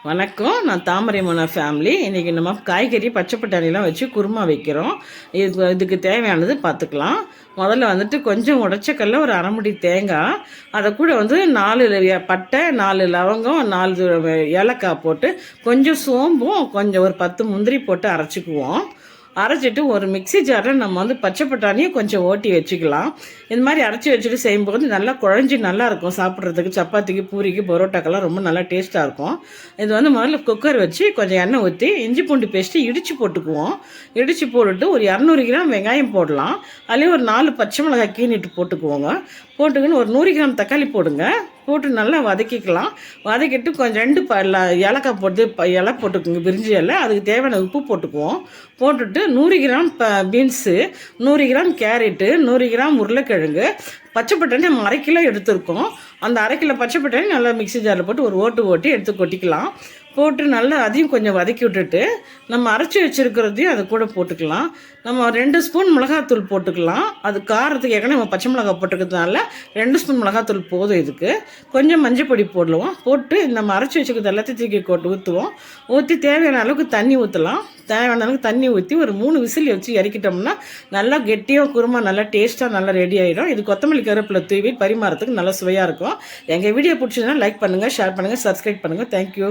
வணக்கம். நான் தாமரை மோனா ஃபேமிலி. இன்றைக்கி நம்ம காய்கறி பச்சை பட்டாணிலாம் வச்சு குருமா வைக்கிறோம். இதுக்கு தேவையானது பார்த்துக்கலாம். முதல்ல வந்துட்டு கொஞ்சம் உடச்சக்கல்ல ஒரு அரை முடி தேங்காய், அதை கூட வந்து 4 பட்டை, 4 லவங்கம், 4 ஏலக்காய் போட்டு கொஞ்சம் சோம்பும் கொஞ்சம் ஒரு 10 முந்திரி போட்டு அரைச்சிக்குவோம். அரைச்சிட்டு ஒரு மிக்சி ஜாரில் நம்ம வந்து பச்சை பட்டாணியை கொஞ்சம் ஓட்டி வச்சுக்கலாம். இந்த மாதிரி அரைச்சி வச்சுட்டு செய்யும்போது நல்லா குழஞ்சி நல்லாயிருக்கும். சாப்பிட்றதுக்கு சப்பாத்திக்கு, பூரிக்கு, பரோட்டாக்கெல்லாம் ரொம்ப நல்லா டேஸ்ட்டாக இருக்கும். இது வந்து முதல்ல குக்கர் வச்சு கொஞ்சம் எண்ணெய் ஊற்றி இஞ்சி பூண்டு பேஸ்ட்டு இடித்து போட்டுக்குவோம். இடித்து போட்டுட்டு ஒரு 200 கிராம் வெங்காயம் போடலாம். அதுலேயே ஒரு 4 பச்சை மிளகாய் கீனிட்டு போட்டுக்குவோங்க. போட்டுக்கின்னு ஒரு 100 கிராம் தக்காளி போடுங்க. போட்டு நல்லா வதக்கிக்கலாம். வதக்கிட்டு கொஞ்சம் 2 ஏலக்காய் போட்டு இலை போட்டுக்குங்க, பிரிஞ்சி இலை. அதுக்கு தேவையான உப்பு போட்டுக்குவோம். போட்டுட்டு 100 gram beans, 100 gram carrot, 100 gram உருளைக்கிழங்கு, பச்சை பட்டாணி நம்ம 1/2 கிலோ எடுத்துருக்கோம். அந்த 1/2 கிலோ பச்சை பட்டாணி நல்லா மிக்சி ஜாரில் போட்டு ஒரு ஓட்டி எடுத்து கொட்டிக்கலாம். போட்டு நல்லா அதையும் கொஞ்சம் வதக்கி விட்டுட்டு நம்ம அரைச்சி வச்சுருக்கிறதையும் அது கூட போட்டுக்கலாம். நம்ம 2 ஸ்பூன் மிளகாத்தூள் போட்டுக்கலாம். அது காரத்துக்கு ஏற்கனவே நம்ம பச்சை மிளகாய் போட்டுக்கிறதுனால 2 ஸ்பூன் மிளகாத்தூள் போதும். இதுக்கு கொஞ்சம் மஞ்சள் பொடி போடுவோம். போட்டு நம்ம அரைச்சி வச்சுக்கிறது எல்லாத்தையும் தூக்கி ஊற்றுவோம். ஊற்றி தேவையான அளவுக்கு தண்ணி ஊற்றலாம். தேவையான அளவுக்கு தண்ணி ஊற்றி ஒரு 3 விசில் வச்சு இறக்கிட்டோம்னா நல்லா கெட்டியாக குருமா நல்லா டேஸ்ட்டாக நல்லா ரெடி ஆகிடும். இது கொத்தமல்லி கருவேப்பிலை தூவி பரிமாறத்துக்கு நல்லா சுவையாக இருக்கும். எங்கள் வீடியோ பிடிச்சதுன்னா லைக் பண்ணுங்கள், ஷேர் பண்ணுங்கள், சப்ஸ்கிரைப் பண்ணுங்கள். தேங்க்யூ.